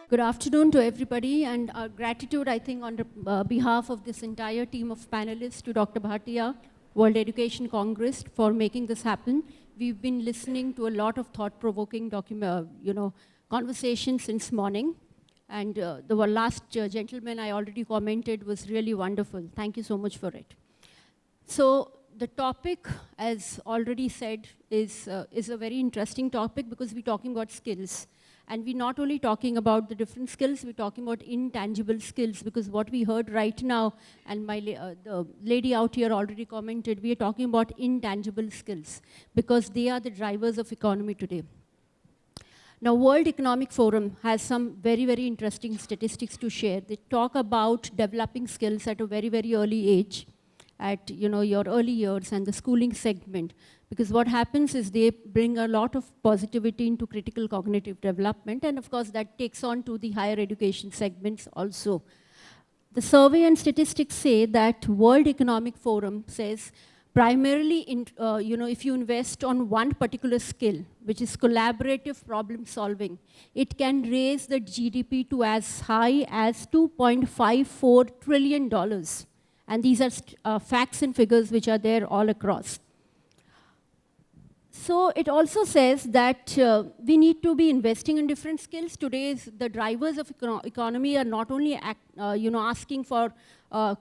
Good afternoon to everybody, and our gratitude, I think, on behalf of this entire team of panelists to Dr. Bhatia, World Education Congress, for making this happen. We've been listening to a lot of thought-provoking conversations since morning, and the last gentleman I already commented was really wonderful. Thank you so much for it. So the topic, as already said, is a very interesting topic because we're talking about skills. And we're not only talking about the different skills, we're talking about intangible skills, because what we heard right now, and the lady out here already commented, we are talking about intangible skills, because they are the drivers of economy today. Now, World Economic Forum has some very, very interesting statistics to share. They talk about developing skills at a very, very early age, at your early years and the schooling segment. Because what happens is they bring a lot of positivity into critical cognitive development, and of course that takes on to the higher education segments also. The survey and statistics say that World Economic Forum says primarily, if you invest on one particular skill, which is collaborative problem solving, it can raise the GDP to as high as $2.54 trillion. And these are facts and figures which are there all across. So it also says that we need to be investing in different skills. Today's the drivers of economy are not only asking for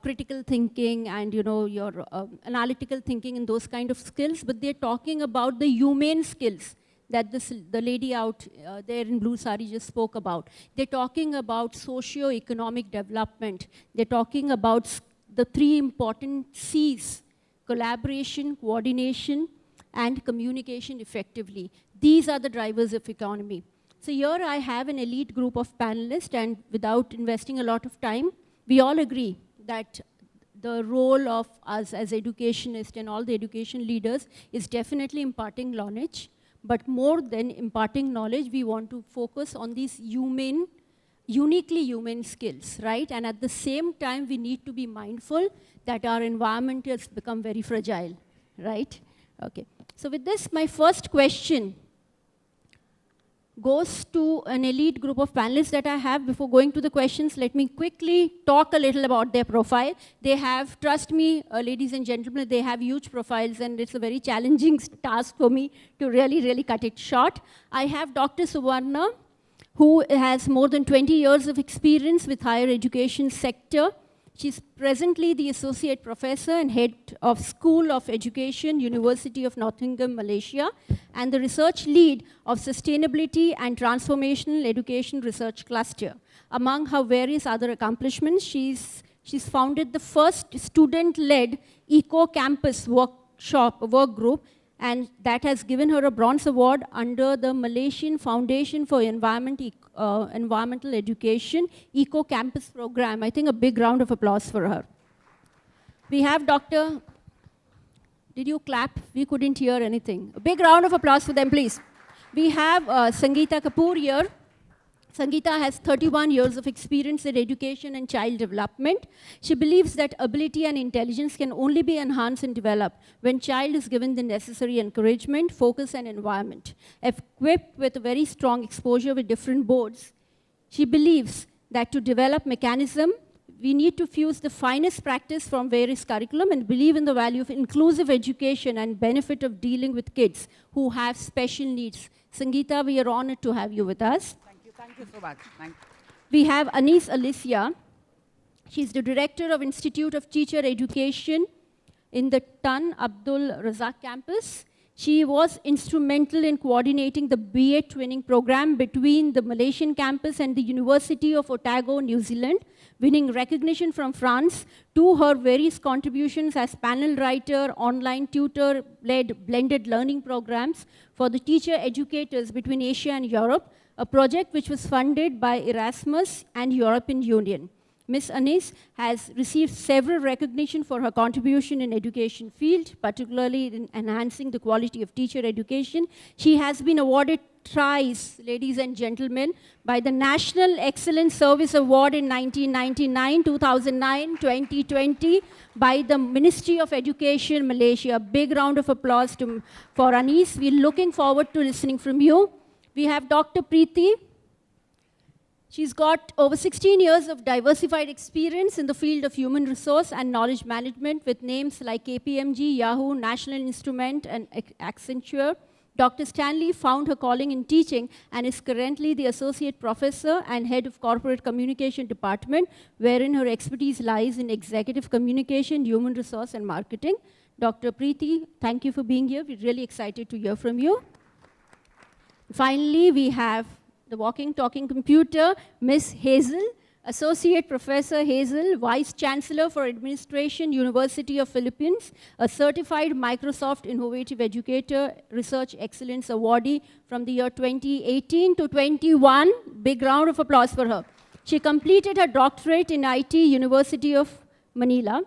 critical thinking and your analytical thinking and those kind of skills, but they're talking about the humane skills that the lady out there in blue sari just spoke about. They're talking about socio-economic development. They're talking about the three important C's: collaboration, coordination, and communication effectively. These are the drivers of economy. So here I have an elite group of panelists, and without investing a lot of time, we all agree that the role of us as educationists and all the education leaders is definitely imparting knowledge, but more than imparting knowledge, we want to focus on these uniquely human skills, right? And at the same time, we need to be mindful that our environment has become very fragile, right? Okay. So with this, my first question goes to an elite group of panelists that I have. Before going to the questions, let me quickly talk a little about their profile. They have, trust me, ladies and gentlemen, they have huge profiles, and it's a very challenging task for me to really, really cut it short. I have Dr. Suvarna, who has more than 20 years of experience with higher education sector. She's presently the Associate Professor and Head of School of Education, University of Nottingham, Malaysia, and the Research Lead of Sustainability and Transformational Education Research Cluster. Among her various other accomplishments, she's founded the first student-led eco-campus work group, and that has given her a bronze award under the Malaysian Foundation for Environmental Education Eco Campus Program. I think a big round of applause for her. We have Dr. Did you clap? We couldn't hear anything. A big round of applause for them, please. We have Sangeeta Kapoor here. Sangeeta has 31 years of experience in education and child development. She believes that ability and intelligence can only be enhanced and developed when child is given the necessary encouragement, focus, and environment. Equipped with a very strong exposure with different boards, she believes that to develop mechanism, we need to fuse the finest practice from various curriculum and believe in the value of inclusive education and benefit of dealing with kids who have special needs. Sangeeta, we are honored to have you with us. Thank you so much. Thank you. We have Anis Alicia. She's the Director of Institute of Teacher Education in the Tun Abdul Razak campus. She was instrumental in coordinating the BA twinning program between the Malaysian campus and the University of Otago, New Zealand, winning recognition from France to her various contributions as panel writer, online tutor-led blended learning programs for the teacher educators between Asia and Europe, a project which was funded by Erasmus and European Union. Ms. Anis has received several recognition for her contribution in education field, particularly in enhancing the quality of teacher education. She has been awarded thrice, ladies and gentlemen, by the National Excellence Service Award in 1999, 2009, 2020, by the Ministry of Education, Malaysia. Big round of applause for Anis. We're looking forward to listening from you. We have Dr. Preeti. She's got over 16 years of diversified experience in the field of human resource and knowledge management with names like KPMG, Yahoo, National Instrument, and Accenture. Dr. Stanley found her calling in teaching and is currently the Associate Professor and Head of Corporate Communication Department, wherein her expertise lies in executive communication, human resource, and marketing. Dr. Preeti, thank you for being here. We're really excited to hear from you. Finally, we have the walking, talking computer, Miss Hazel, Associate Professor Hazel, Vice Chancellor for Administration, University of Philippines, a certified Microsoft Innovative Educator Research Excellence Awardee from the year 2018 to 21. Big round of applause for her. She completed her doctorate in IT, University of Manila.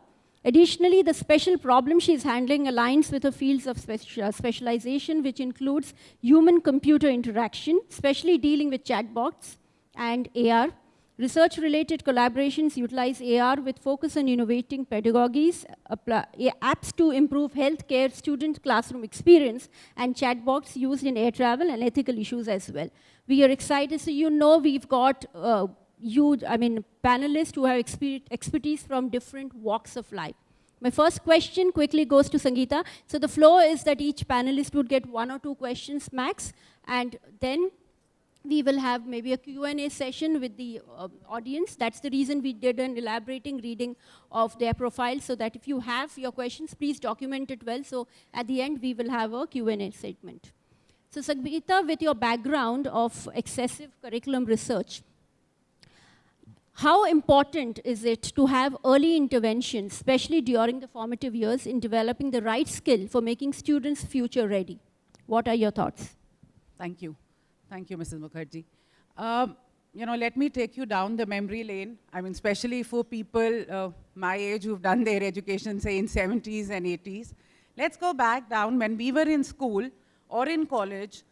Additionally, the special problem she is handling aligns with her fields of specialization, which includes human-computer interaction, especially dealing with chatbots and AR. Research-related collaborations utilize AR with focus on innovating pedagogies, apps to improve healthcare student classroom experience, and chatbots used in air travel and ethical issues as well. We are excited. So you know we've got panelists who have expertise from different walks of life. My first question quickly goes to Sangeeta. So the flow is that each panelist would get 1 or 2 questions max, and then we will have maybe a Q&A session with the audience. That's the reason we did an elaborating reading of their profile, so that if you have your questions, please document it well. So at the end, we will have a Q&A segment. So Sangeeta, with your background of excessive curriculum research, how important is it to have early intervention, especially during the formative years, in developing the right skill for making students future ready? What are your thoughts? Thank you. Thank you, Mrs. Mukherjee. Let me take you down the memory lane. I mean, especially for people my age who've done their education, say, in 70s and 80s. Let's go back down when we were in school or in college.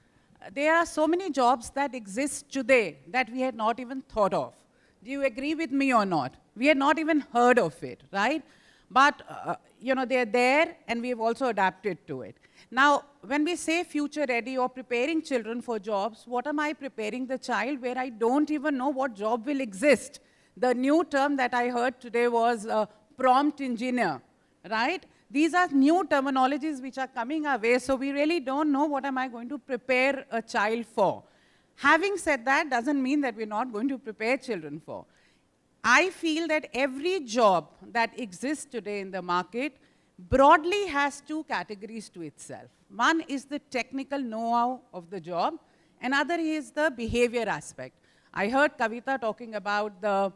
There are so many jobs that exist today that we had not even thought of. Do you agree with me or not? We had not even heard of it, right? But, they're there, and we've also adapted to it. Now, when we say future ready or preparing children for jobs, what am I preparing the child where I don't even know what job will exist? The new term that I heard today was prompt engineer, right? These are new terminologies which are coming our way, so we really don't know what am I going to prepare a child for. Having said that, doesn't mean that we're not going to prepare children for. I feel that every job that exists today in the market broadly has 2 categories to itself. One is the technical know-how of the job, another is the behavior aspect. I heard Kavita talking about the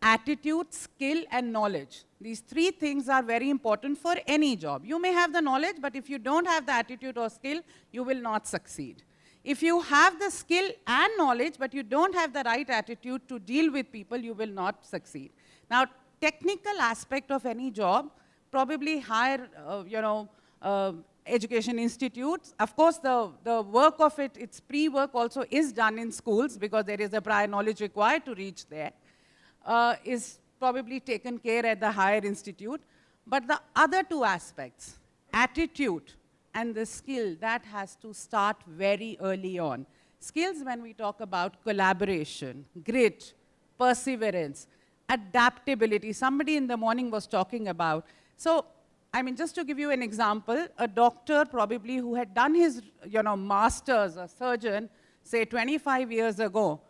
attitude, skill, and knowledge. These 3 things are very important for any job. You may have the knowledge, but if you don't have the attitude or skill, you will not succeed. If you have the skill and knowledge, but you don't have the right attitude to deal with people, you will not succeed. Now, technical aspect of any job, probably higher, education institutes. Of course, the work of it, its pre-work also is done in schools because there is a prior knowledge required to reach there, is probably taken care at the higher institute. But the other 2 aspects, attitude and the skill, that has to start very early on. Skills when we talk about collaboration, grit, perseverance, adaptability. Somebody in the morning was talking about. So, I mean, just to give you an example, a doctor probably who had done his, master's, a surgeon, say 25 years ago,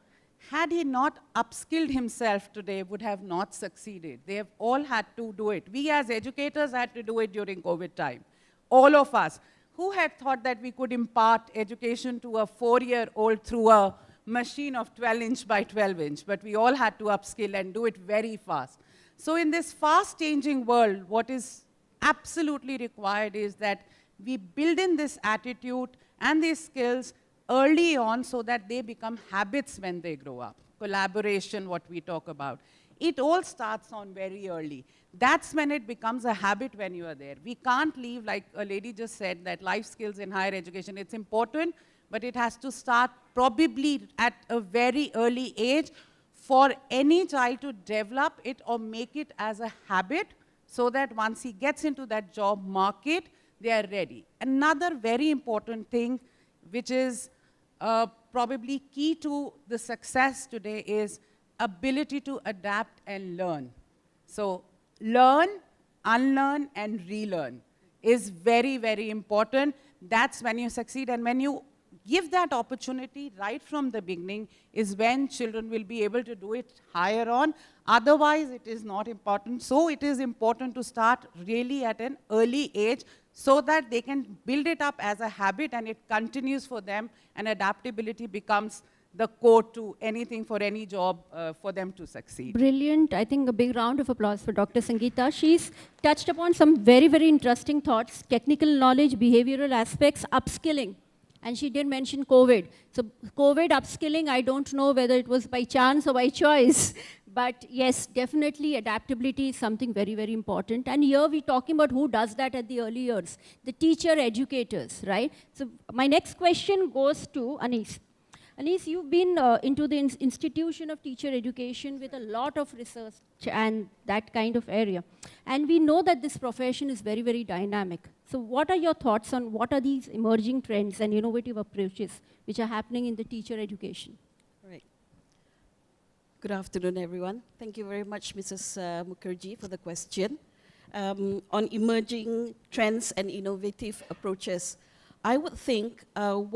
had he not upskilled himself today, would have not succeeded. They have all had to do it. We as educators had to do it during COVID time. All of us. Who had thought that we could impart education to a 4-year-old through a machine of 12-inch by 12-inch? But we all had to upskill and do it very fast. So in this fast-changing world, what is absolutely required is that we build in this attitude and these skills early on so that they become habits when they grow up. Collaboration, what we talk about. It all starts on very early. That's when it becomes a habit when you are there. We can't leave, like a lady just said, that life skills in higher education, it's important, but it has to start probably at a very early age for any child to develop it or make it as a habit so that once he gets into that job market, they are ready. Another very important thing, which is probably key to the success today is ability to adapt and learn. So learn, unlearn, and relearn is very, very important. That's when you succeed. And when you give that opportunity right from the beginning is when children will be able to do it higher on. Otherwise, it is not important. So it is important to start really at an early age so that they can build it up as a habit and it continues for them, and adaptability becomes the core to anything for any job for them to succeed. Brilliant. I think a big round of applause for Dr. Sangeeta. She's touched upon some very, very interesting thoughts: technical knowledge, behavioral aspects, upskilling. And she did mention COVID. So COVID upskilling, I don't know whether it was by chance or by choice. But yes, definitely adaptability is something very, very important. And here we're talking about who does that at the early years. The teacher educators, right? So my next question goes to Anis. Anis, you've been into the institution of teacher education with a lot of research and that kind of area. And we know that this profession is very, very dynamic. So what are your thoughts on what are these emerging trends and innovative approaches which are happening in the teacher education? Right. Good afternoon, everyone. Thank you very much, Mrs. Mukherjee, for the question. On emerging trends and innovative approaches, I would think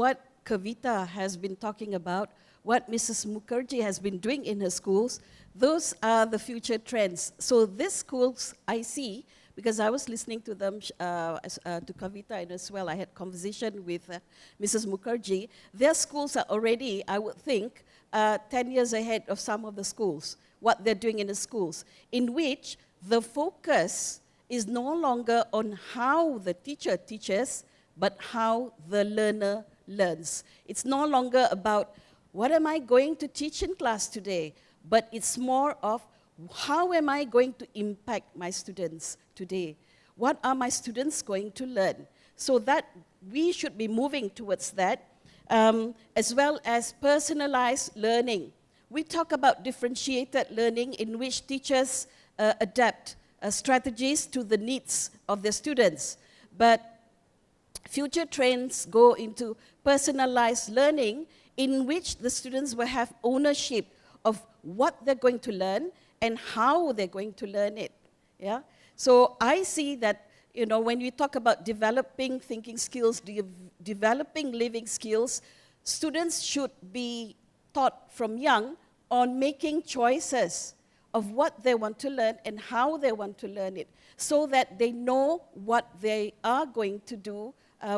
what Kavita has been talking about, what Mrs. Mukherjee has been doing in her schools, those are the future trends. So these schools I see, because I was listening to them, to Kavita and as well, I had conversation with Mrs. Mukherjee. Their schools are already, I would think, 10 years ahead of some of the schools, what they're doing in the schools, in which the focus is no longer on how the teacher teaches, but how the learner learns. It's no longer about what am I going to teach in class today, but it's more of how am I going to impact my students today? What are my students going to learn? So that we should be moving towards that, as well as personalized learning. We talk about differentiated learning in which teachers adapt strategies to the needs of their students. But future trends go into personalized learning in which the students will have ownership of what they're going to learn and how they're going to learn it. Yeah? So I see that, you know, when we talk about developing thinking skills, developing living skills, students should be taught from young on making choices of what they want to learn and how they want to learn it, so that they know what they are going to do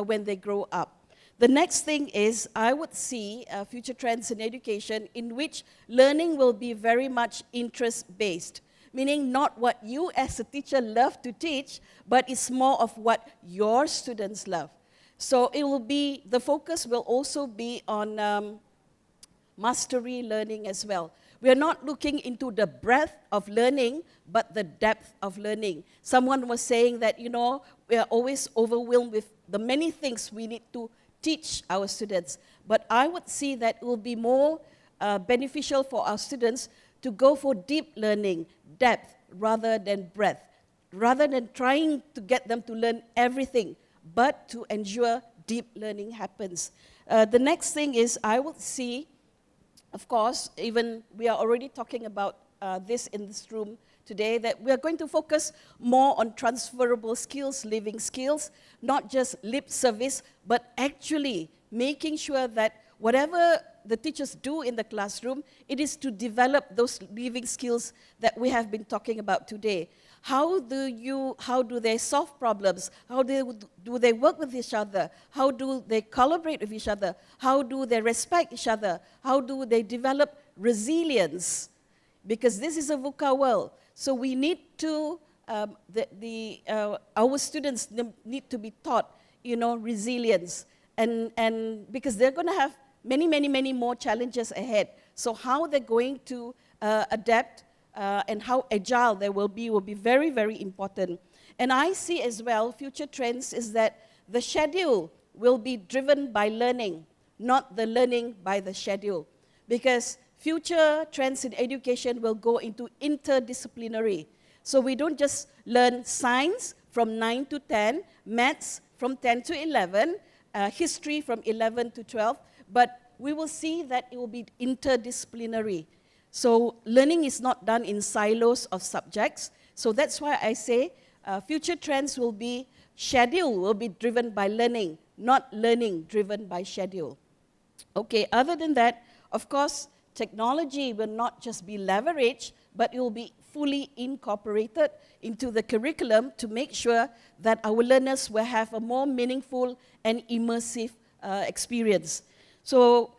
when they grow up. The next thing is, I would see future trends in education in which learning will be very much interest-based, meaning not what you as a teacher love to teach, but it's more of what your students love. So it will be, the focus will also be on mastery learning as well. We are not looking into the breadth of learning, but the depth of learning. Someone was saying that, you know, we are always overwhelmed with the many things we need to teach our students. But I would see that it will be more beneficial for our students to go for deep learning, depth, rather than breadth, rather than trying to get them to learn everything, but to ensure deep learning happens. The next thing is, I would see, of course, even we are already talking about this in this room today, that we are going to focus more on transferable skills, living skills, not just lip service, but actually making sure that whatever the teachers do in the classroom, it is to develop those living skills that we have been talking about today. How do they solve problems? How do they work with each other? How do they collaborate with each other? How do they respect each other? How do they develop resilience? Because this is a VUCA world. So we need to, our students need to be taught, you know, resilience. And because they're going to have many, many, many more challenges ahead. So how they're going to adapt and how agile they will be very, very important. And I see as well, future trends is that the schedule will be driven by learning, not the learning by the schedule. Because future trends in education will go into interdisciplinary. So we don't just learn science from 9 to 10, maths from 10 to 11, history from 11 to 12, but we will see that it will be interdisciplinary. So learning is not done in silos of subjects. So that's why I say future trends will be driven by learning, not learning driven by schedule. Okay, other than that, of course, technology will not just be leveraged, but it will be fully incorporated into the curriculum to make sure that our learners will have a more meaningful and immersive experience. So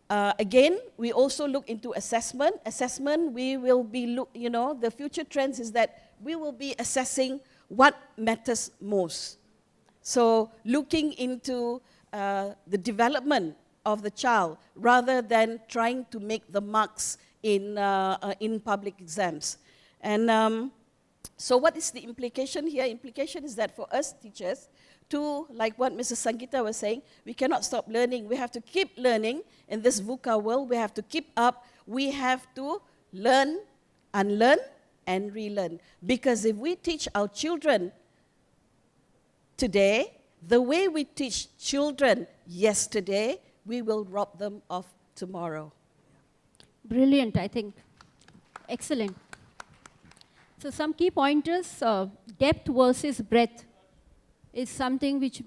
again, we also look into assessment. Assessment, we will be, the future trends is that we will be assessing what matters most. So looking into the development of the child rather than trying to make the marks in public exams. And so what is the implication here? Implication is that for us teachers, to, like what Mrs. Sangeeta was saying, we cannot stop learning. We have to keep learning in this VUCA world. We have to keep up. We have to learn, unlearn, and relearn. Because if we teach our children today, the way we teach children yesterday, we will rob them of tomorrow. Brilliant, I think. Excellent. So some key pointers, depth versus breadth is something which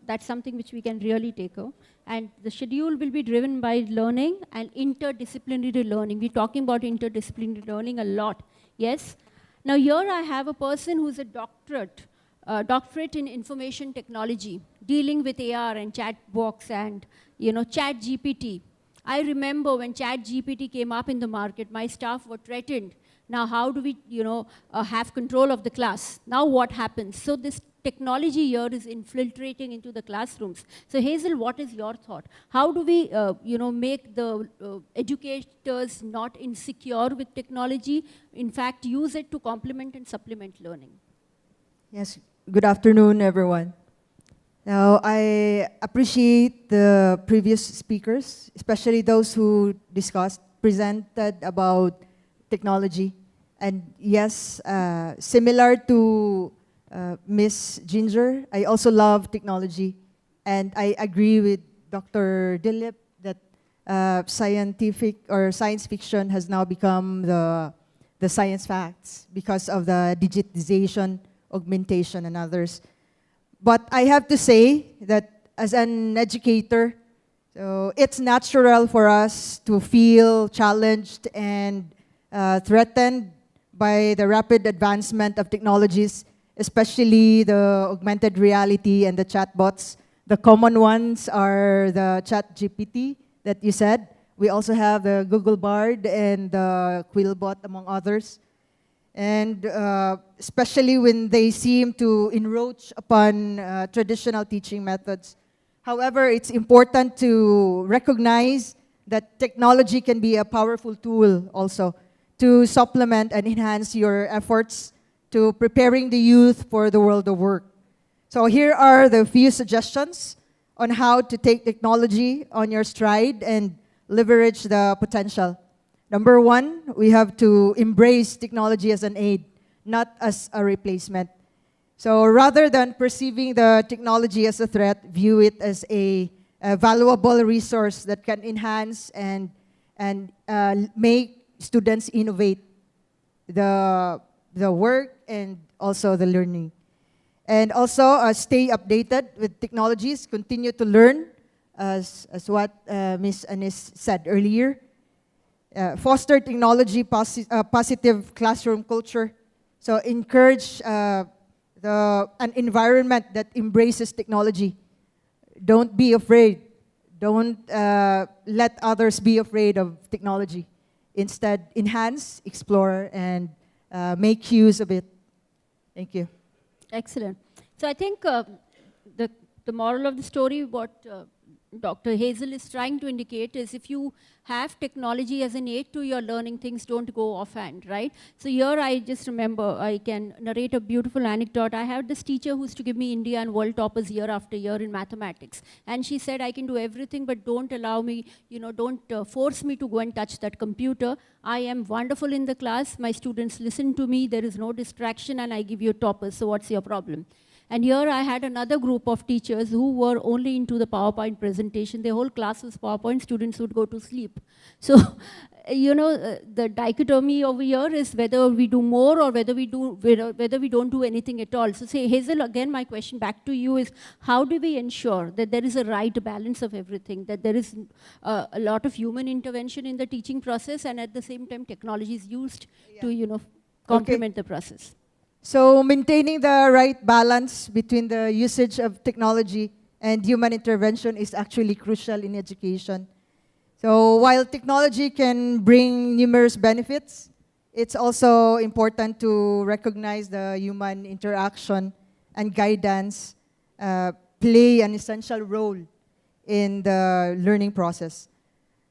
that's something which we can really take out. And the schedule will be driven by learning and interdisciplinary learning. We're talking about interdisciplinary learning a lot, yes? Now here I have a person who's a doctorate in information technology, dealing with AR and chat box and, chat GPT. I remember when chat GPT came up in the market, my staff were threatened. Now how do we, have control of the class? Now what happens? So this technology here is infiltrating into the classrooms. So Hazel, what is your thought? How do we, make the educators not insecure with technology, in fact, use it to complement and supplement learning? Yes, good afternoon, everyone. Now, I appreciate the previous speakers, especially those who presented about technology. And yes, similar to Miss Ginger, I also love technology. And I agree with Dr. Dilip that science fiction has now become the science facts because of the digitization, augmentation, and others. But I have to say that as an educator, so it's natural for us to feel challenged and threatened by the rapid advancement of technologies, especially the augmented reality and the chatbots. The common ones are the ChatGPT that you said. We also have the Google Bard and the Quillbot, among others. And especially when they seem to encroach upon traditional teaching methods. However, it's important to recognize that technology can be a powerful tool also to supplement and enhance your efforts to preparing the youth for the world of work. So here are the few suggestions on how to take technology on your stride and leverage the potential. Number one, we have to embrace technology as an aid, not as a replacement. So rather than perceiving the technology as a threat, view it as a valuable resource that can enhance and make students innovate the work and also the learning. And also stay updated with technologies, continue to learn, as what Ms. Anis said earlier. Foster technology positive classroom culture. So encourage an environment that embraces technology. Don't be afraid. Don't let others be afraid of technology. Instead, enhance, explore, and make use of it. Thank you. Excellent. So I think the moral of the story, what Dr. Hazel is trying to indicate is if you have technology as an aid to your learning, things don't go offhand, right? So here I just remember, I can narrate a beautiful anecdote. I had this teacher who used to give me India and world toppers year after year in mathematics. And she said, I can do everything, but don't allow me, don't force me to go and touch that computer. I am wonderful in the class. My students listen to me. There is no distraction, and I give you toppers. So what's your problem? And here I had another group of teachers who were only into the PowerPoint presentation. Their whole class was PowerPoint, students would go to sleep. So, the dichotomy over here is whether we do more or whether we don't do anything at all. So say, Hazel, again, my question back to you is, how do we ensure that there is a right balance of everything, that there is a lot of human intervention in the teaching process, and at the same time technology is used to, complement the process? So maintaining the right balance between the usage of technology and human intervention is actually crucial in education. So while technology can bring numerous benefits, it's also important to recognize the human interaction and guidance play an essential role in the learning process.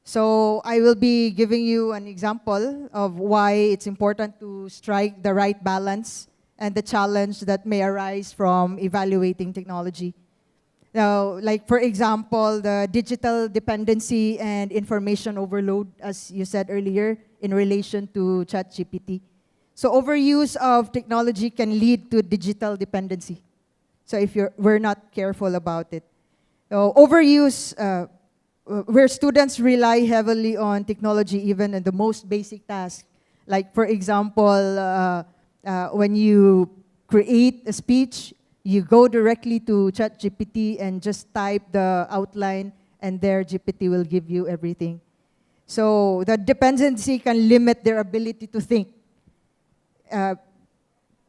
So I will be giving you an example of why it's important to strike the right balance and the challenge that may arise from evaluating technology. Now, like for example, the digital dependency and information overload, as you said earlier, in relation to ChatGPT. So overuse of technology can lead to digital dependency. So if we're not careful about it. So overuse, where students rely heavily on technology even in the most basic tasks. Like for example, when you create a speech, you go directly to ChatGPT and just type the outline, and there GPT will give you everything. So the dependency can limit their ability to think.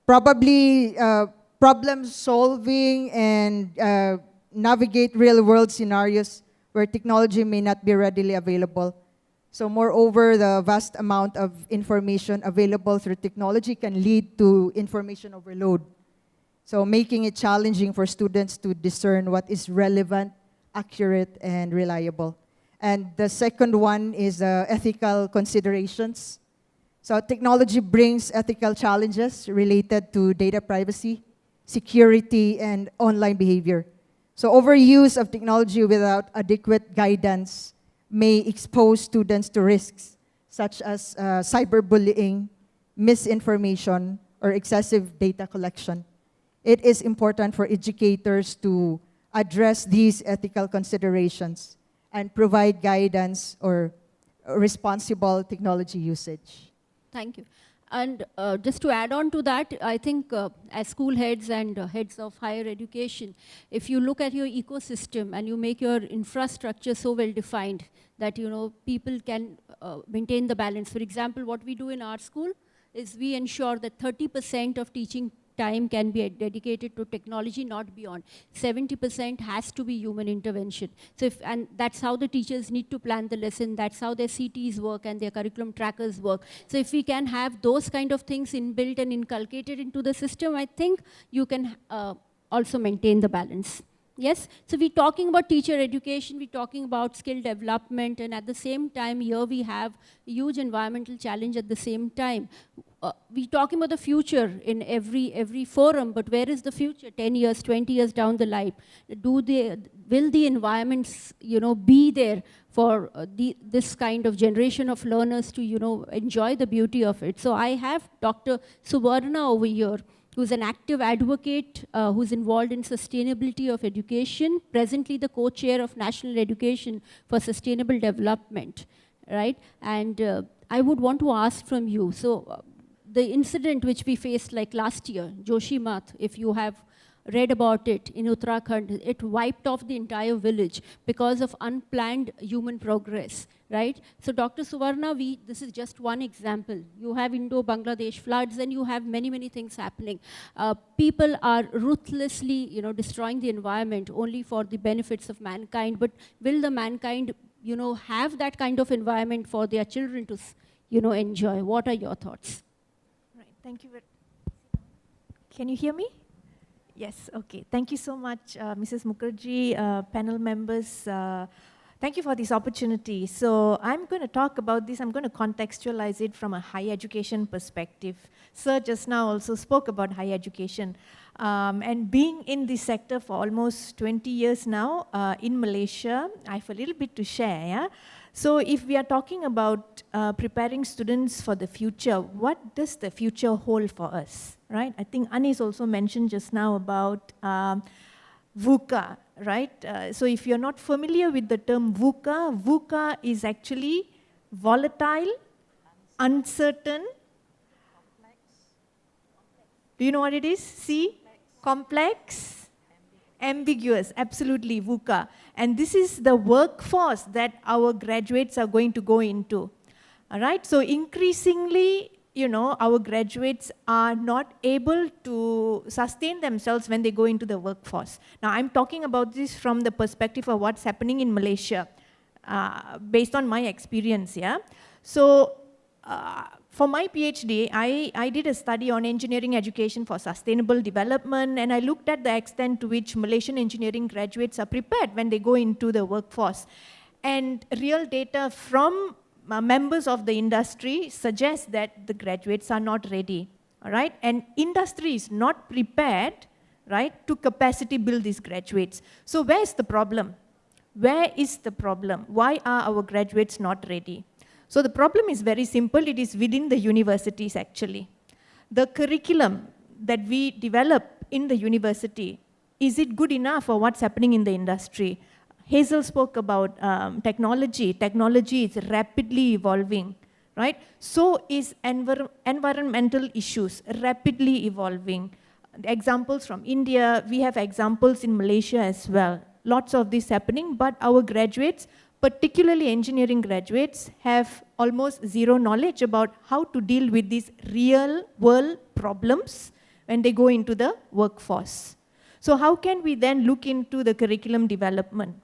Probably problem solving and navigate real-world scenarios where technology may not be readily available. So moreover, the vast amount of information available through technology can lead to information overload. So making it challenging for students to discern what is relevant, accurate, and reliable. And the second one is ethical considerations. So technology brings ethical challenges related to data privacy, security, and online behavior. So overuse of technology without adequate guidance may expose students to risks such as cyberbullying, misinformation, or excessive data collection. It is important for educators to address these ethical considerations and provide guidance or responsible technology usage. Thank you. And just to add on to that, I think as school heads and heads of higher education, if you look at your ecosystem and you make your infrastructure so well defined that people can maintain the balance. For example, what we do in our school is we ensure that 30% of teaching time can be dedicated to technology, not beyond. 70% has to be human intervention. So and that's how the teachers need to plan the lesson, that's how their CTs work and their curriculum trackers work. So if we can have those kind of things inbuilt and inculcated into the system, I think you can also maintain the balance. Yes, so we're talking about teacher education, we're talking about skill development, and at the same time here we have a huge environmental challenge at the same time. We're talking about the future in every forum, but where is the future 10 years, 20 years down the line? Will the environments be there for this kind of generation of learners to enjoy the beauty of it? So I have Dr. Subarna over here, who's an active advocate, who's involved in sustainability of education, presently the co-chair of National Education for Sustainable Development, right? And I would want to ask from you, so the incident which we faced like last year, Joshimath, if you have read about it in Uttarakhand, it wiped off the entire village because of unplanned human progress, right? So Dr. Suvarna, this is just one example. You have Indo-Bangladesh floods and you have many, many things happening. People are ruthlessly, destroying the environment only for the benefits of mankind, but will the mankind, have that kind of environment for their children to, enjoy? What are your thoughts? Right, thank you. Can you hear me? Yes, okay. Thank you so much, Mrs. Mukherjee, panel members. Thank you for this opportunity. So I'm going to talk about this. I'm going to contextualize it from a higher education perspective. Sir just now also spoke about higher education. And being in this sector for almost 20 years now in Malaysia, I have a little bit to share. Yeah? So if we are talking about preparing students for the future, what does the future hold for us, right? I think Anis also mentioned just now about VUCA, right? So if you're not familiar with the term VUCA, VUCA is actually volatile, uncertain. Do you know what it is? C? Complex, ambiguous, absolutely, VUCA. And this is the workforce that our graduates are going to go into. All right, so increasingly, you know, our graduates are not able to sustain themselves when they go into the workforce. Now, I'm talking about this from the perspective of what's happening in Malaysia, based on my experience, yeah? So, for my PhD, I did a study on engineering education for sustainable development, and I looked at the extent to which Malaysian engineering graduates are prepared when they go into the workforce. And real data from members of the industry suggests that the graduates are not ready, all right? And industry is not prepared, right, to capacity build these graduates. So where's the problem? Where is the problem? Why are our graduates not ready? So the problem is very simple. It is within the universities, actually. The curriculum that we develop in the university, is it good enough for what's happening in the industry? Hazel spoke about technology. Technology is rapidly evolving, right? So is environmental issues rapidly evolving. Examples from India, we have examples in Malaysia as well. Lots of this happening, but our graduates, particularly engineering graduates, have almost zero knowledge about how to deal with these real world problems when they go into the workforce. So how can we then look into the curriculum development,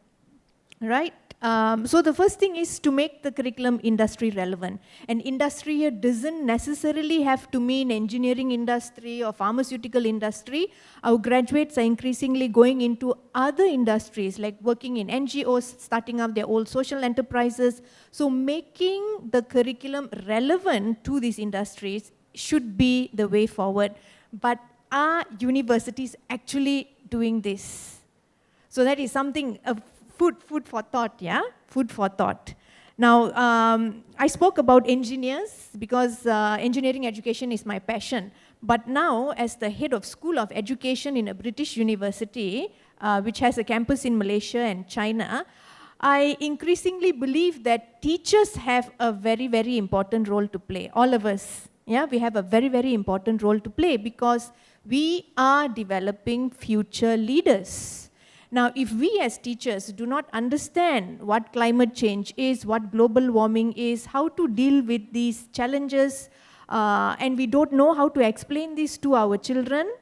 right? So the first thing is to make the curriculum industry relevant. And industry here doesn't necessarily have to mean engineering industry or pharmaceutical industry. Our graduates are increasingly going into other industries, like working in NGOs, starting up their own social enterprises. So making the curriculum relevant to these industries should be the way forward. But are universities actually doing this? So that is something, food for thought, yeah? Food for thought. Now, I spoke about engineers because engineering education is my passion. But now, as the head of School of Education in a British university, which has a campus in Malaysia and China, I increasingly believe that teachers have a very, very important role to play. All of us, yeah, we have a very, very important role to play because we are developing future leaders. Now, if we as teachers do not understand what climate change is, what global warming is, how to deal with these challenges, and we don't know how to explain this to our children,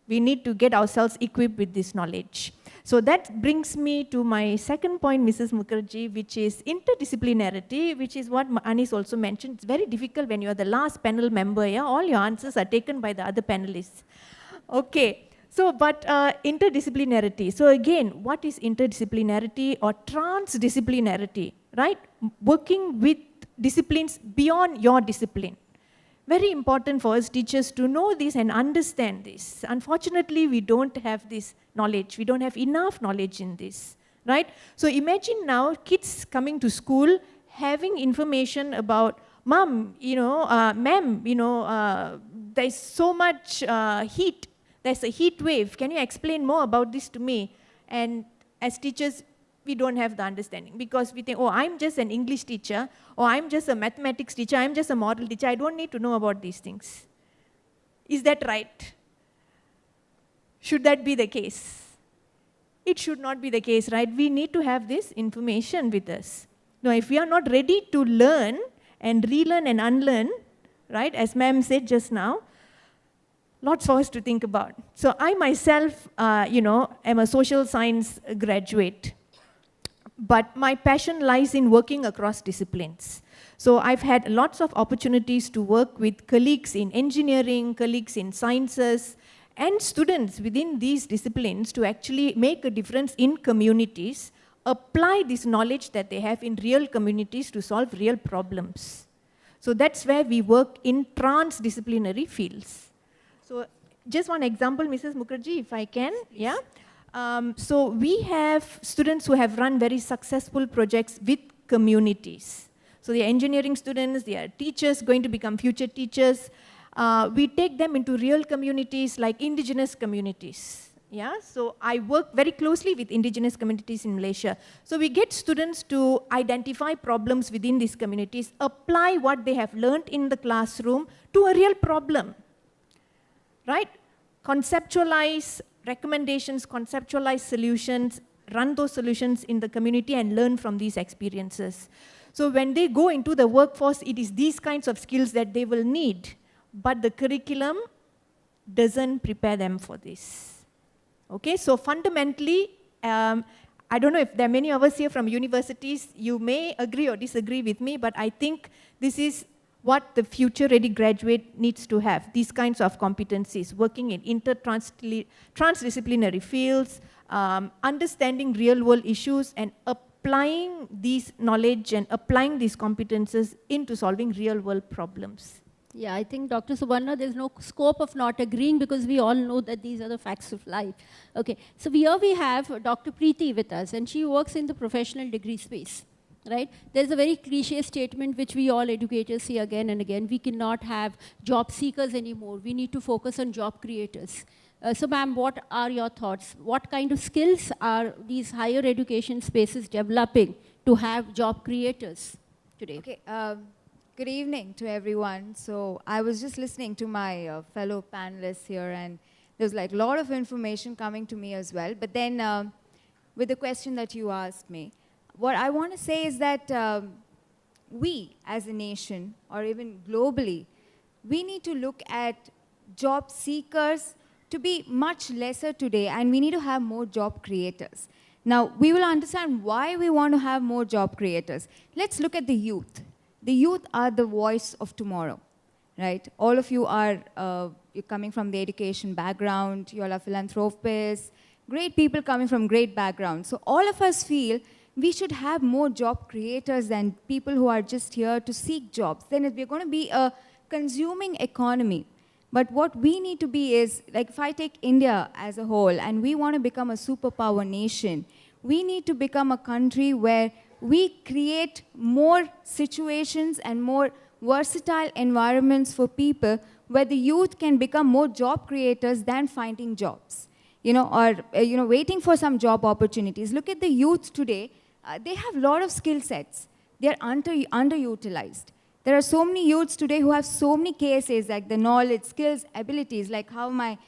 we need to get ourselves equipped with this knowledge. So that brings me to my second point, Mrs. Mukherjee, which is interdisciplinarity, which is what Anis also mentioned. It's very difficult when you're the last panel member, yeah? All your answers are taken by the other panelists. Okay. So, but interdisciplinarity. So again, what is interdisciplinarity or transdisciplinarity, right? Working with disciplines beyond your discipline. Very important for us teachers to know this and understand this. Unfortunately, we don't have this knowledge. We don't have enough knowledge in this, right? So imagine now kids coming to school having information about, Mom, you know, ma'am, you know, there's so much heat. There's a heat wave. Can you explain more about this to me? And as teachers, we don't have the understanding because we think, oh, I'm just an English teacher, or I'm just a mathematics teacher, I'm just a moral teacher, I don't need to know about these things. Is that right? Should that be the case? It should not be the case, right? We need to have this information with us. Now, if we are not ready to learn and relearn and unlearn, right, as ma'am said just now, lots for us to think about. So I myself, you know, am a social science graduate, but my passion lies in working across disciplines. So I've had lots of opportunities to work with colleagues in engineering, colleagues in sciences, and students within these disciplines to actually make a difference in communities, apply this knowledge that they have in real communities to solve real problems. So that's where we work in transdisciplinary fields. So just one example, Mrs. Mukherjee, if I can, yeah. So we have students who have run very successful projects with communities. So they are engineering students, they are teachers going to become future teachers. We take them into real communities like indigenous communities. Yeah, so I work very closely with indigenous communities in Malaysia. So we get students to identify problems within these communities, apply what they have learned in the classroom to a real problem, right? Conceptualize recommendations, conceptualize solutions, run those solutions in the community and learn from these experiences. So when they go into the workforce, it is these kinds of skills that they will need, but the curriculum doesn't prepare them for this. Okay, so fundamentally, I don't know if there are many of us here from universities, you may agree or disagree with me, but I think this is what the future-ready graduate needs to have, these kinds of competencies, working in transdisciplinary fields, understanding real-world issues, and applying these knowledge and applying these competences into solving real-world problems. Yeah, I think Dr. Subarna, there's no scope of not agreeing because we all know that these are the facts of life. Okay, so here we have Dr. Preeti with us, and she works in the professional degree space, right? There's a very cliche statement which we all educators see again and again: we cannot have job seekers anymore. We need to focus on job creators. So ma'am, what are your thoughts? What kind of skills are these higher education spaces developing to have job creators today? Okay, good evening to everyone. So I was just listening to my fellow panelists here, and there's like a lot of information coming to me as well. But then with the question that you asked me, what I want to say is that we as a nation, or even globally, we need to look at job seekers to be much lesser today, and we need to have more job creators. Now, we will understand why we want to have more job creators. Let's look at the youth. The youth are the voice of tomorrow, right? All of you are you're coming from the education background, you all are philanthropists, great people coming from great backgrounds. So all of us feel we should have more job creators than people who are just here to seek jobs. Then we're going to be a consuming economy. But what we need to be is, like if I take India as a whole and we want to become a superpower nation, we need to become a country where we create more situations and more versatile environments for people where the youth can become more job creators than finding jobs, or waiting for some job opportunities. Look at the youth today. They have a lot of skill sets. They're underutilized. There are so many youths today who have so many KSAs, like the knowledge, skills, abilities, like how my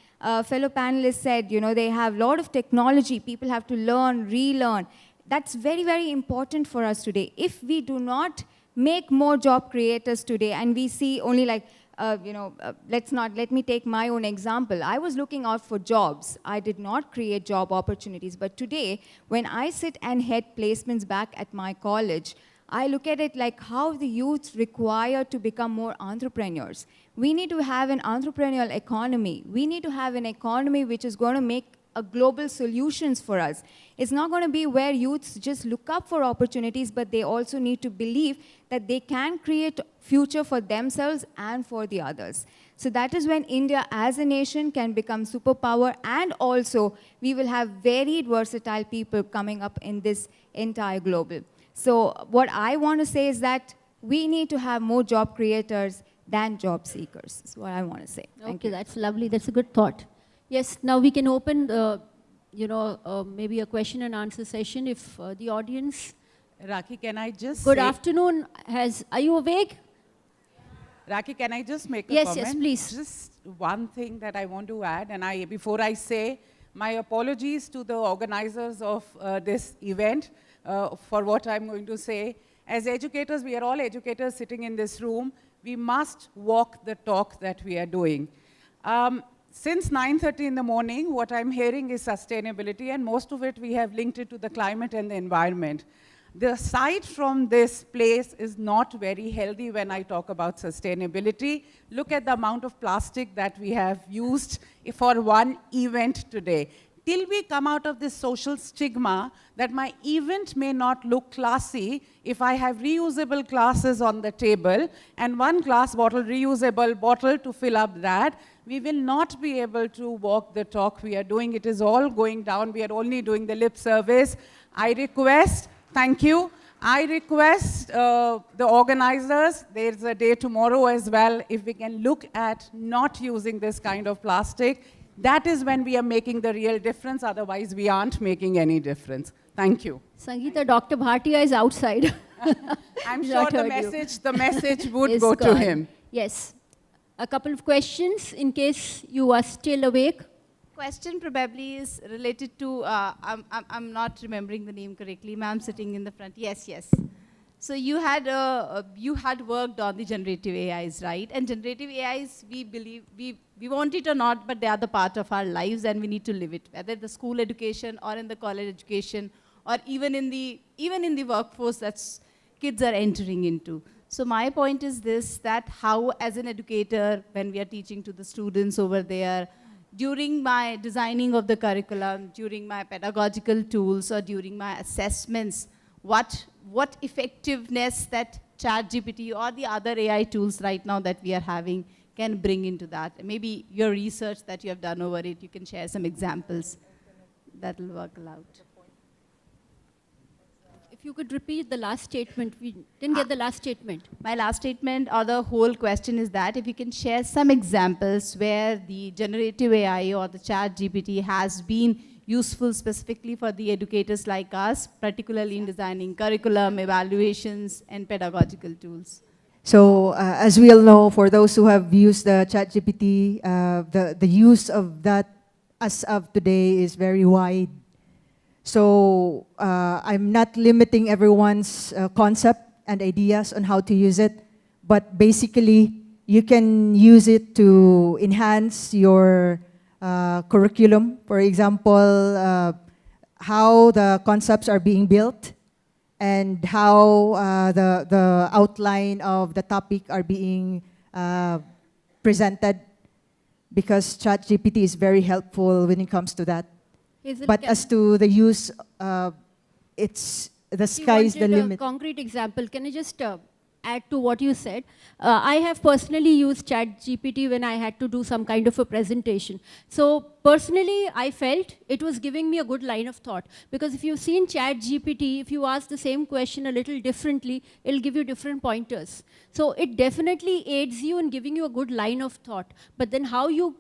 fellow panelists said, they have a lot of technology. People have to learn, relearn. That's very, very important for us today. If we do not make more job creators today, and we see only like, let me take my own example. I was looking out for jobs. I did not create job opportunities. But today, when I sit and head placements back at my college, I look at it like how the youth require to become more entrepreneurs. We need to have an entrepreneurial economy. We need to have an economy which is going to make a global solutions for us. It's not going to be where youths just look up for opportunities, but they also need to believe that they can create future for themselves and for the others. So that is when India as a nation can become superpower, and also we will have varied, versatile people coming up in this entire global. So what I want to say is that we need to have more job creators than job seekers. That's what I want to say. Thank you. That's lovely. That's a good thought. Yes, now we can open, maybe a question and answer session if the audience. Rakhi, can I just Good say, afternoon. Are you awake? Rakhi, can I just make a Yes, comment? yes, please. Just one thing that I want to add, and before I say, my apologies to the organizers of this event for what I'm going to say. As educators, we are all educators sitting in this room. We must walk the talk that we are doing. Since 9:30 in the morning, what I'm hearing is sustainability, and most of it we have linked it to the climate and the environment. The sight from this place is not very healthy when I talk about sustainability. Look at the amount of plastic that we have used for one event today. Till we come out of this social stigma that my event may not look classy if I have reusable glasses on the table and one glass bottle, reusable bottle to fill up that, we will not be able to walk the talk we are doing. It is all going down. We are only doing the lip service. I request, thank you. I request the organizers, there's a day tomorrow as well, if we can look at not using this kind of plastic. That is when we are making the real difference, otherwise we aren't making any difference. Thank you. Sangeeta, Dr. Bhatia is outside. I'm Not sure heard you. the message would Is go to gone. him. Yes. A couple of questions in case you are still awake. Question probably is related to, I'm not remembering the name correctly, ma'am sitting in the front. Yes, yes. So you had worked on the generative AIs, right? And generative AIs, we believe, we want it or not, but they are the part of our lives and we need to live it, whether the school education or in the college education or even in the workforce that's kids are entering into. So my point is this, that how as an educator, when we are teaching to the students over there, during my designing of the curriculum, during my pedagogical tools, or during my assessments, what effectiveness that ChatGPT or the other AI tools right now that we are having can bring into that. Maybe your research that you have done over it, you can share some examples that will work out. If you could repeat the last statement. We didn't get the last statement. My last statement or the whole question is that if you can share some examples where the generative AI or the ChatGPT has been useful specifically for the educators like us, particularly in designing curriculum, evaluations, and pedagogical tools. So as we all know, for those who have used the ChatGPT, the use of that as of today is very wide. So I'm not limiting everyone's concept and ideas on how to use it, but basically you can use it to enhance your curriculum. For example, how the concepts are being built and how the outline of the topic are being presented, because ChatGPT is very helpful when it comes to that. Hazel, But can- as to the use, it's the She sky is the wanted a limit. concrete example. Can I just add to what you said? I have personally used ChatGPT when I had to do some kind of a presentation. So personally, I felt it was giving me a good line of thought. Because if you've seen ChatGPT, if you ask the same question a little differently, it'll give you different pointers. So it definitely aids you in giving you a good line of thought. But then how you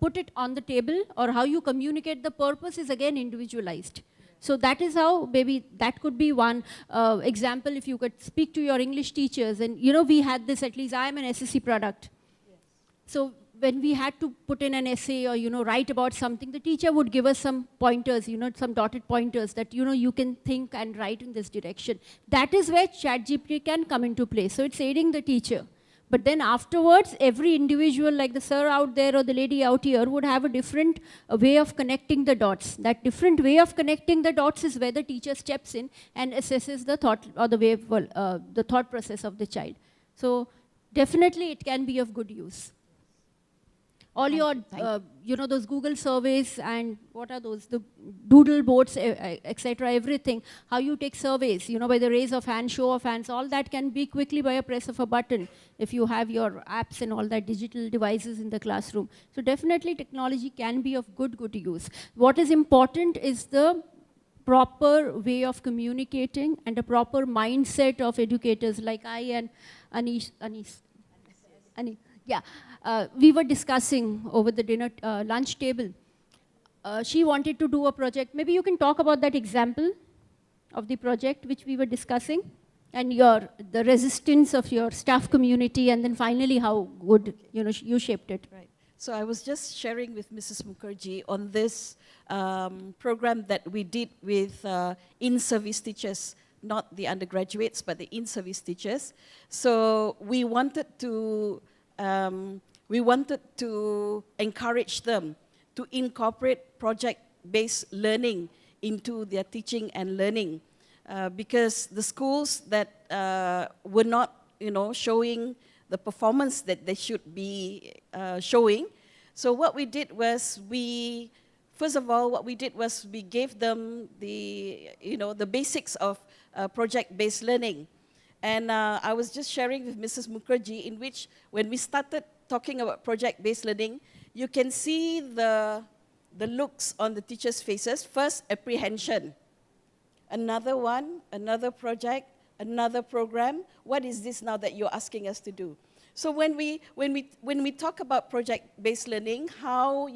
put it on the table or how you communicate the purpose is again individualized. So that is how, maybe that could be one example. If you could speak to your English teachers, and you know, we had this, at least I am an SSC product. Yes. So when we had to put in an essay or, you know, write about something, the teacher would give us some pointers, you know, some dotted pointers that, you know, you can think and write in this direction. That is where ChatGPT can come into play. So it's aiding the teacher. But then afterwards, every individual, like the sir out there or the lady out here, would have a different way of connecting the dots. That different way of connecting the dots is where the teacher steps in and assesses the thought or the way, the thought process of the child. So definitely it can be of good use. All your, you know, those Google surveys and what are those, the doodle boards, etc., everything, how you take surveys, you know, by the raise of hands, show of hands, all that can be quickly by a press of a button if you have your apps and all that digital devices in the classroom. So definitely technology can be of good use. What is important is the proper way of communicating and a proper mindset of educators like I and Ani. Yeah, we were discussing over the dinner lunch table. She wanted to do a project. Maybe you can talk about that example of the project which we were discussing and the resistance of your staff community, and then finally how good, you know, you shaped it. Right. So I was just sharing with Mrs. Mukherjee on this program that we did with in-service teachers, not the undergraduates, but the in-service teachers. So we wanted to encourage them to incorporate project-based learning into their teaching and learning, because the schools that were not, you know, showing the performance that they should be showing. So what we did was first of all, we gave them the, you know, the basics of project-based learning. And I was just sharing with Mrs. Mukherjee, in which when we started talking about project-based learning, you can see the looks on the teachers' faces. First, apprehension. another one, another project, another program. What is this now that you're asking us to do? So when we talk about project-based learning, how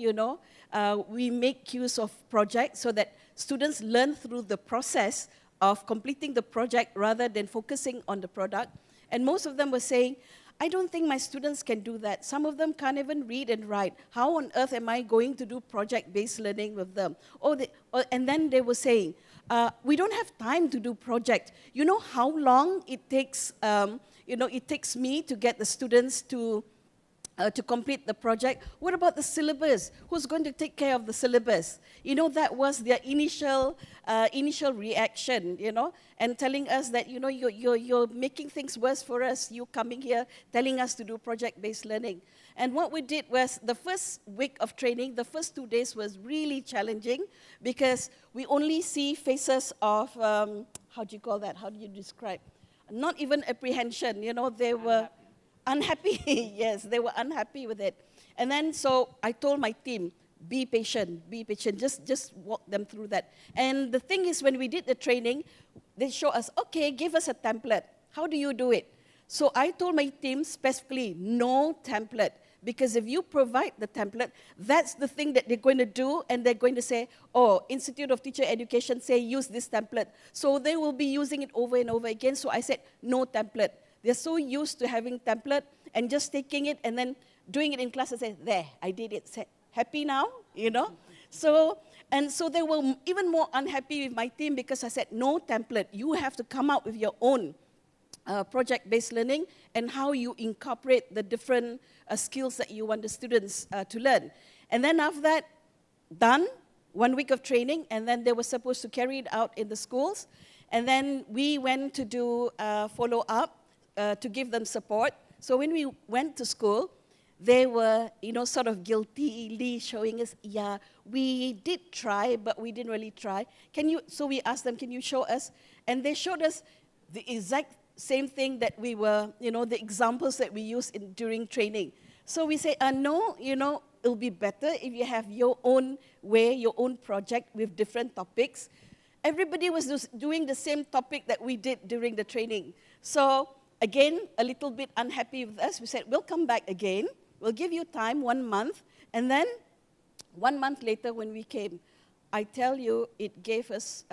we make use of projects so that students learn through the process of completing the project rather than focusing on the product. And most of them were saying, I don't think my students can do that. Some of them can't even read and write. How on earth am I going to do project-based learning with them? And then they were saying, we don't have time to do project. You know how long it takes, it takes me to get the students to complete the project. What about the syllabus? Who's going to take care of the syllabus? That was their initial reaction, and telling us that, you're making things worse for us. You coming here telling us to do project-based learning. And what we did was the first week of training, the first 2 days was really challenging because we only see faces of, how do you call that? How do you describe? Not even apprehension, they were unhappy. Yes, they were unhappy with it. And then so I told my team, be patient, just walk them through that. And the thing is, when we did the training, they show us, okay, give us a template. How do you do it? So I told my team specifically, no template. Because if you provide the template, that's the thing that they're going to do, and they're going to say, oh, Institute of Teacher Education say use this template. So they will be using it over and over again. So I said, no template. They're so used to having template and just taking it and then doing it in class and say, there, I did it. Say, happy now, So they were even more unhappy with my team because I said, no template. You have to come out with your own project-based learning and how you incorporate the different skills that you want the students to learn. And then after that, done, 1 week of training, and then they were supposed to carry it out in the schools. And then we went to do follow-up to give them support. So when we went to school, they were, sort of guiltily showing us, yeah, we did try, but we didn't really try. So we asked them, can you show us? And they showed us the exact same thing that we were, the examples that we used during training. So we say, no, it'll be better if you have your own way, your own project with different topics. Everybody was just doing the same topic that we did during the training. So again, a little bit unhappy with us. We said, we'll come back again. We'll give you time, 1 month. And then 1 month later when we came, I tell you, it gave us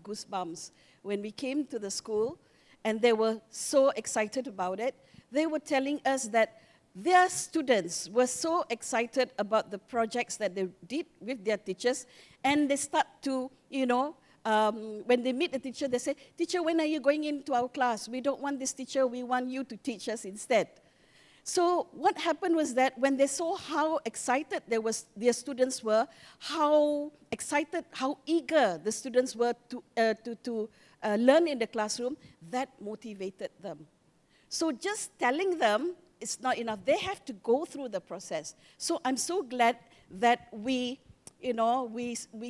goosebumps. When we came to the school, and they were so excited about it, they were telling us that their students were so excited about the projects that they did with their teachers, and they start to, when they meet the teacher, they say, teacher, when are you going into our class? We don't want this teacher, we want you to teach us instead. So what happened was that when they saw how excited their students were, how excited, how eager the students were to learn in the classroom, that motivated them. So just telling them is not enough. They have to go through the process. So I'm so glad that we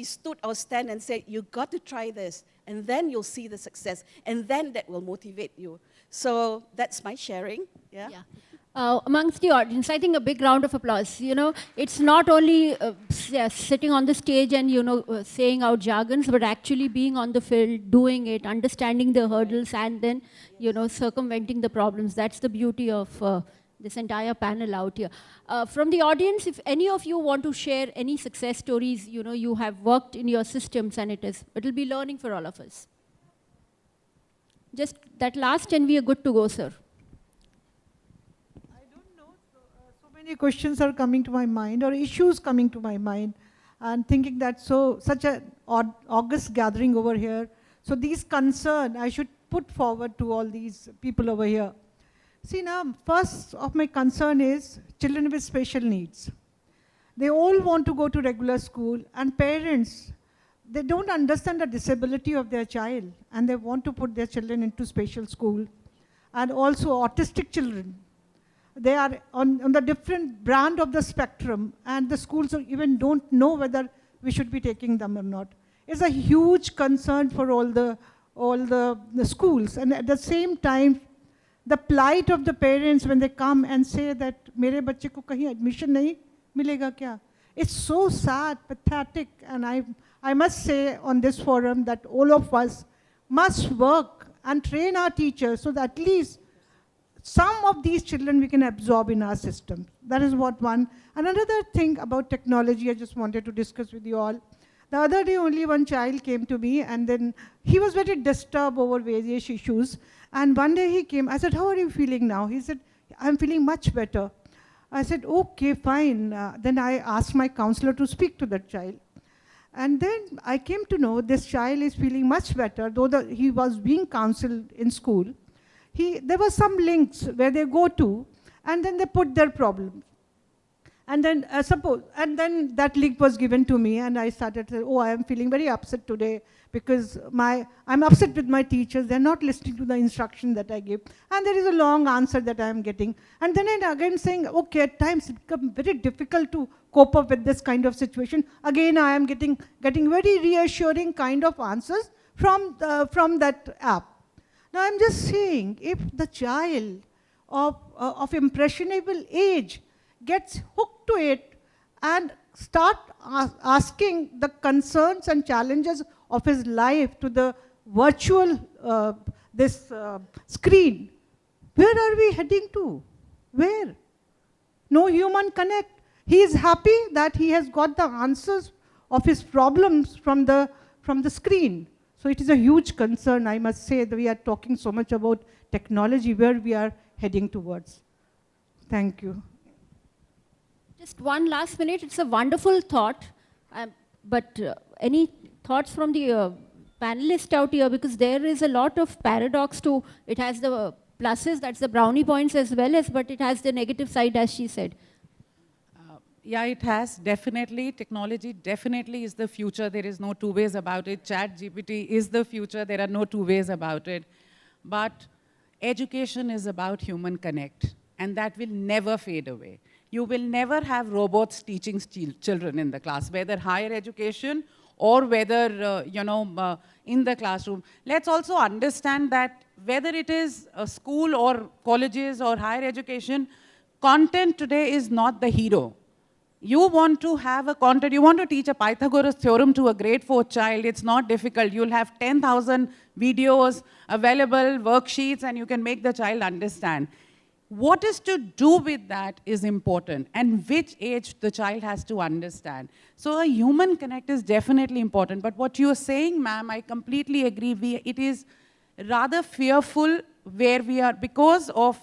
stood our stand and said, you got to try this, and then you'll see the success, and then that will motivate you. So that's my sharing. Yeah. Amongst the audience, I think a big round of applause. It's not only sitting on the stage and, saying out jargons, but actually being on the field, doing it, understanding the hurdles, and then, circumventing the problems. That's the beauty of this entire panel out here. From the audience, if any of you want to share any success stories, you have worked in your systems, and it'll be learning for all of us. Just that last, and we are good to go, sir. Many questions are coming to my mind, or issues coming to my mind, and thinking that such an august gathering over here. So these concerns I should put forward to all these people over here. See, now, first of my concern is children with special needs. They all want to go to regular school, and parents, they don't understand the disability of their child, and they want to put their children into special school. And also autistic children. They are on the different brand of the spectrum, and the schools even don't know whether we should be taking them or not. It's a huge concern for all the schools. And at the same time, the plight of the parents when they come and say that, "Mere bacche ko kahin admission nahi milega kya?" It's so sad, pathetic, and I must say on this forum that all of us must work and train our teachers so that at least some of these children we can absorb in our system. That is what one. And another thing about technology I just wanted to discuss with you all. The other day only one child came to me, and then he was very disturbed over various issues. And one day he came, I said, how are you feeling now? He said, I'm feeling much better. I said, okay, fine. Then I asked my counselor to speak to that child. And then I came to know this child is feeling much better, though he was being counseled in school. There were some links where they go to, and then they put their problems. And then and then that link was given to me, and I started to say, oh, I am feeling very upset today because I'm upset with my teachers. They're not listening to the instruction that I give. And there is a long answer that I am getting. And then I'm again saying, okay, at times it becomes very difficult to cope up with this kind of situation. Again, I am getting very reassuring kind of answers from that app. Now I'm just saying, if the child of impressionable age gets hooked to it and start asking the concerns and challenges of his life to the virtual screen, where are we heading to? Where? No human connect. He is happy that he has got the answers of his problems from the screen. So it is a huge concern, I must say, that we are talking so much about technology, where we are heading towards. Thank you. Just one last minute. It's a wonderful thought. But any thoughts from the panelists out here? Because there is a lot of paradox to it. Has the pluses, that's the brownie points as well as, but it has the negative side, as she said. Yeah, it has, definitely. Technology definitely is the future. There is no two ways about it. ChatGPT is the future. There are no two ways about it. But education is about human connect, and that will never fade away. You will never have robots teaching children in the class, whether higher education or whether, in the classroom. Let's also understand that whether it is a school or colleges or higher education, content today is not the hero. You want to have a content, you want to teach a Pythagoras theorem to a grade 4 child, it's not difficult. You'll have 10,000 videos available, worksheets, and you can make the child understand. What is to do with that is important, and which age the child has to understand. So a human connect is definitely important, but what you're saying, ma'am, I completely agree. It is rather fearful where we are, because of,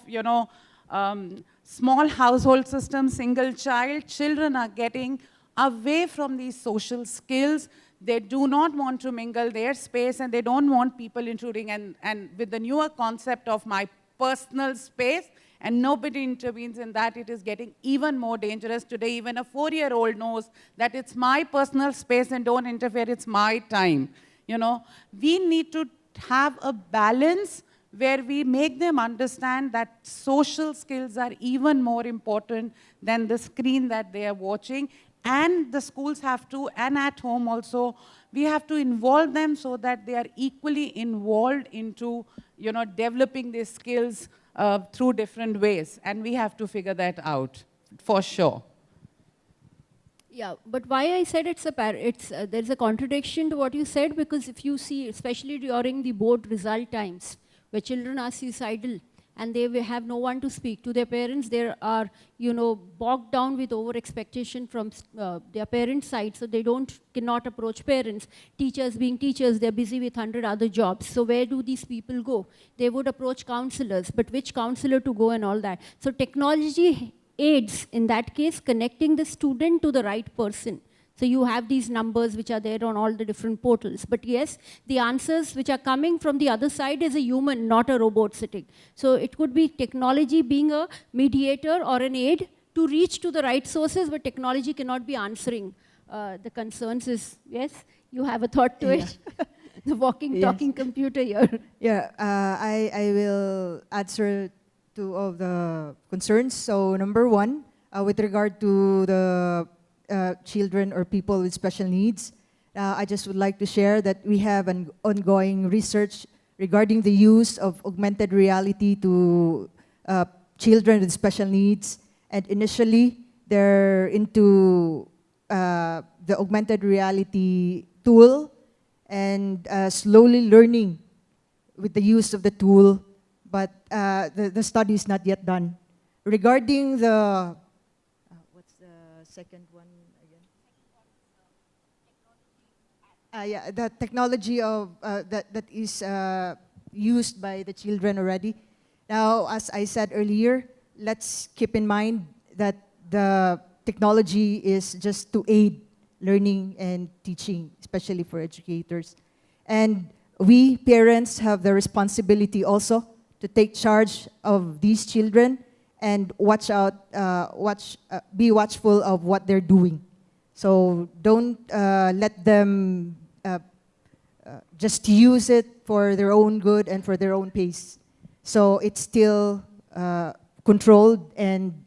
small household system, single child, children are getting away from these social skills. They do not want to mingle their space, and they don't want people intruding. And with the newer concept of my personal space, and nobody intervenes in that, it is getting even more dangerous. Today, even a 4-year-old knows that it's my personal space and don't interfere, it's my time. We need to have a balance where we make them understand that social skills are even more important than the screen that they are watching. And the schools have to, and at home also, we have to involve them so that they are equally involved into, developing these skills through different ways. And we have to figure that out, for sure. Yeah, but why I said there's a contradiction to what you said, because if you see, especially during the board result times, where children are suicidal and they will have no one to speak to their parents, they are, bogged down with over-expectation from their parents' side, so they cannot approach parents. Teachers being teachers, they're busy with 100 other jobs. So where do these people go? They would approach counselors, but which counselor to go and all that? So technology aids, in that case, connecting the student to the right person. So you have these numbers which are there on all the different portals. But yes, the answers which are coming from the other side is a human, not a robot sitting. So it could be technology being a mediator or an aid to reach to the right sources, but technology cannot be answering the concerns. Yes, you have a thought to it? The walking, talking computer here. Yeah, I will answer to all the concerns. So number one, with regard to the children or people with special needs, I just would like to share that we have an ongoing research regarding the use of augmented reality to children with special needs. And initially, they're into the augmented reality tool and slowly learning with the use of the tool, but the study is not yet done. Regarding the, what's the second one again? Yeah, the technology of, that is used by the children already. Now, as I said earlier, let's keep in mind that the technology is just to aid learning and teaching, especially for educators. And we, parents, have the responsibility also to take charge of these children and be watchful of what they're doing. So don't let them just use it for their own good and for their own pace. So it's still controlled, and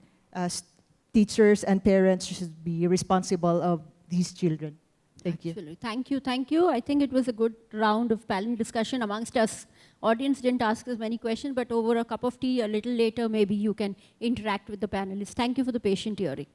teachers and parents should be responsible of these children. Thank you. Absolutely. Thank you, thank you. I think it was a good round of panel discussion amongst us. Audience didn't ask us many questions, but over a cup of tea a little later, maybe you can interact with the panelists. Thank you for the patient hearing.